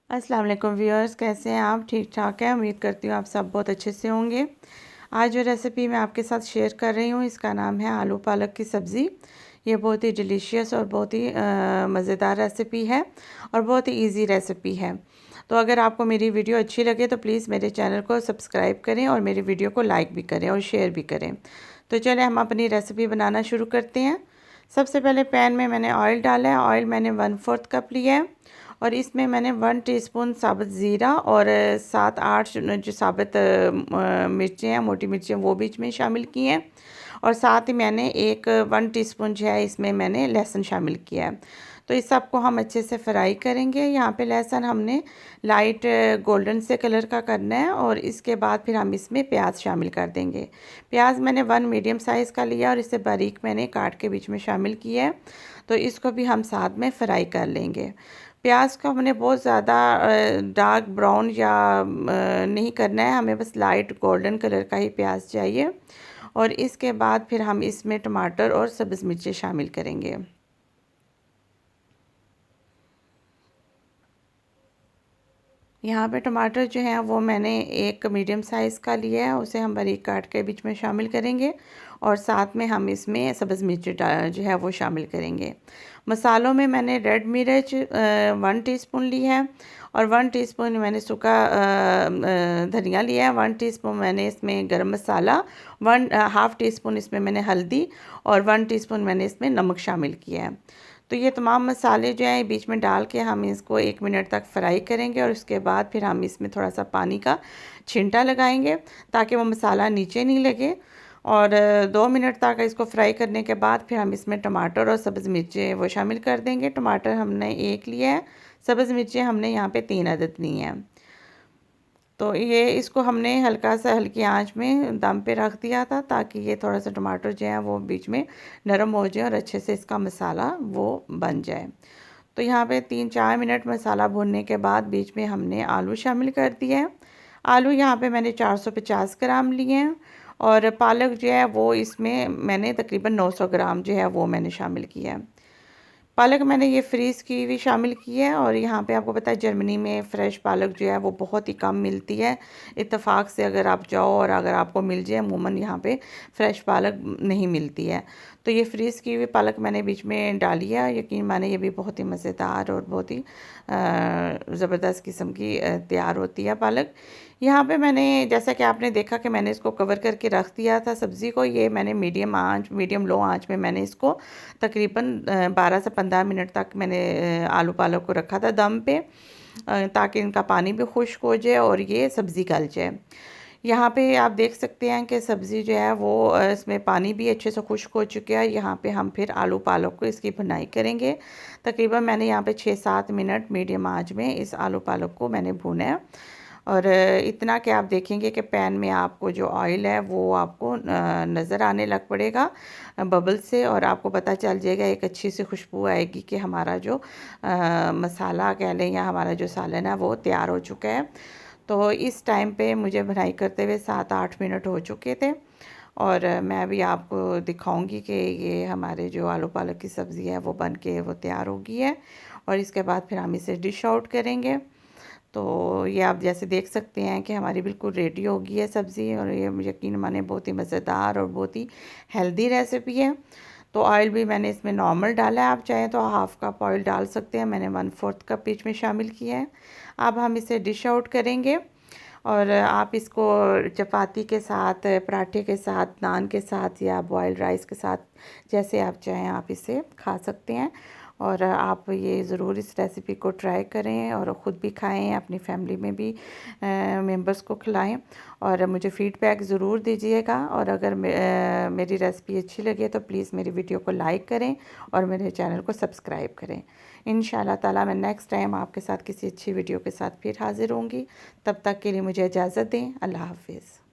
अस्सलाम वालेकुम व्यूअर्स, कैसे हैं आप? ठीक ठाक है। उम्मीद करती हूँ आप सब बहुत अच्छे से होंगे। आज जो रेसिपी मैं आपके साथ शेयर कर रही हूँ इसका नाम है आलू पालक की सब्ज़ी। ये बहुत ही डिलीशियस और बहुत ही मज़ेदार रेसिपी है और बहुत ही इजी रेसिपी है। तो अगर आपको मेरी वीडियो अच्छी लगे तो प्लीज़ मेरे चैनल को सब्सक्राइब करें और मेरी वीडियो को लाइक भी करें और शेयर भी करें। तो चलें हम अपनी रेसिपी बनाना शुरू करते हैं। सबसे पहले पैन में मैंने ऑयल डाला है। ऑयल मैंने 1/4 कप लिया है और इसमें मैंने 1 टीस्पून साबुत ज़ीरा और 7-8 जो साबुत मिर्चें हैं, मोटी मिर्चें, वो बीच में शामिल की हैं। और साथ ही मैंने 1 टीस्पून जो है इसमें मैंने लहसुन शामिल किया है। तो इस सब को हम अच्छे से फ्राई करेंगे। यहाँ पे लहसुन हमने लाइट गोल्डन से कलर का करना है और इसके बाद फिर हम इसमें प्याज शामिल कर देंगे। प्याज मैंने 1 मीडियम साइज़ का लिया और इसे बारीक मैंने काट के बीच में शामिल किया है। तो इसको भी हम साथ में फ्राई कर लेंगे। प्याज को हमने बहुत ज़्यादा डार्क ब्राउन या नहीं करना है, हमें बस लाइट गोल्डन कलर का ही प्याज चाहिए। और इसके बाद फिर हम इसमें टमाटर और सब्ज़ मिर्चें शामिल करेंगे। यहाँ पे टमाटर जो है वो मैंने 1 मीडियम साइज़ का लिया है, उसे हम बारीक काट के बीच में शामिल करेंगे और साथ में हम इसमें सब्ज़ मिर्च जो है वो शामिल करेंगे। मसालों में मैंने रेड मिर्च 1 टीस्पून ली है और 1 टीस्पून मैंने सूखा धनिया लिया है। 1 टीस्पून मैंने इसमें गरम मसाला, 1/2 टीस्पून इसमें मैंने हल्दी और 1 टीस्पून मैंने इसमें नमक शामिल किया है। तो ये तमाम मसाले जो हैं बीच में डाल के हम इसको 1 मिनट तक फ्राई करेंगे और उसके बाद फिर हम इसमें थोड़ा सा पानी का छिंटा लगाएंगे ताकि वो मसाला नीचे नहीं लगे। और 2 मिनट तक इसको फ्राई करने के बाद फिर हम इसमें टमाटर और सब्ज़ मिर्चें वो शामिल कर देंगे। टमाटर हमने 1 लिया है, सब्ज़ मिर्चें हमने यहाँ पे 3 अदद ली हैं। तो ये इसको हमने हल्का सा हल्की आंच में दम पे रख दिया था ताकि ये थोड़ा सा टमाटर जो है वो बीच में नरम हो जाए और अच्छे से इसका मसाला वो बन जाए। तो यहाँ पे 3-4 मिनट मसाला भूनने के बाद बीच में हमने आलू शामिल कर दिया है। आलू यहाँ पे मैंने 450 ग्राम लिए हैं और पालक जो है वो इसमें मैंने तकरीबन 900 ग्राम जो है वो मैंने शामिल किया है। पालक मैंने ये फ्रीज़ की हुई शामिल की है और यहाँ पे आपको पता है जर्मनी में फ़्रेश पालक जो है वो बहुत ही कम मिलती है। इत्तेफाक से अगर आप जाओ और अगर आपको मिल जाए, अमूमन यहाँ पे फ़्रेश पालक नहीं मिलती है। तो ये फ्रीज़ की हुई पालक मैंने बीच में डाली है। यकीन माने ये भी बहुत ही मज़ेदार और बहुत ही ज़बरदस्त किस्म की तैयार होती है पालक। यहाँ पे मैंने जैसा कि आपने देखा कि मैंने इसको कवर करके रख दिया था सब्ज़ी को। ये मैंने मीडियम लो आंच में मैंने इसको तकरीबन 12 से 15 मिनट तक मैंने आलू पालक को रखा था दम पे ताकि इनका पानी भी खुश्क हो जाए और ये सब्ज़ी गल जाए। यहाँ पे आप देख सकते हैं कि सब्ज़ी जो है वो इसमें पानी भी अच्छे से खुश्क हो चुका है। यहाँ पे हम फिर आलू पालक को इसकी भुनाई करेंगे। तकरीबन मैंने यहाँ पे 6-7 मिनट मीडियम आंच में इस आलू पालक को मैंने भुना है। और इतना कि आप देखेंगे कि पैन में आपको जो ऑयल है वो आपको नज़र आने लग पड़ेगा बबल से और आपको पता चल जाएगा, एक अच्छी सी खुशबू आएगी कि हमारा जो मसाला कह लें या हमारा जो सालन है वो तैयार हो चुका है। तो इस टाइम पे मुझे भुनाई करते हुए 7-8 मिनट हो चुके थे और मैं अभी आपको दिखाऊंगी कि ये हमारे जो आलू पालक की सब्ज़ी है वो बन के वो तैयार हो गई है और इसके बाद फिर हम इसे डिश आउट करेंगे। तो ये आप जैसे देख सकते हैं कि हमारी बिल्कुल रेडी हो गई है सब्ज़ी और ये यकीन माने बहुत ही मज़ेदार और बहुत ही हेल्दी रेसिपी है। तो ऑयल भी मैंने इसमें नॉर्मल डाला है, आप चाहें तो हाफ़ कप ऑयल डाल सकते हैं, मैंने 1/4 कप बीच में शामिल किया है। अब हम इसे डिश आउट करेंगे और आप इसको चपाती के साथ, पराठे के साथ, नान के साथ या बॉयल्ड राइस के साथ जैसे आप चाहें आप इसे खा सकते हैं। और आप ये ज़रूर इस रेसिपी को ट्राई करें और ख़ुद भी खाएं, अपनी फैमिली में भी मेंबर्स को खिलाएं और मुझे फ़ीडबैक ज़रूर दीजिएगा। और अगर मेरी रेसिपी अच्छी लगे तो प्लीज़ मेरी वीडियो को लाइक करें और मेरे चैनल को सब्सक्राइब करें। इंशाल्लाह ताला मैं नेक्स्ट टाइम आपके साथ किसी अच्छी वीडियो के साथ फिर हाज़िर होंगी। तब तक के लिए मुझे इजाज़त दें। अल्लाह हाफ़िज़।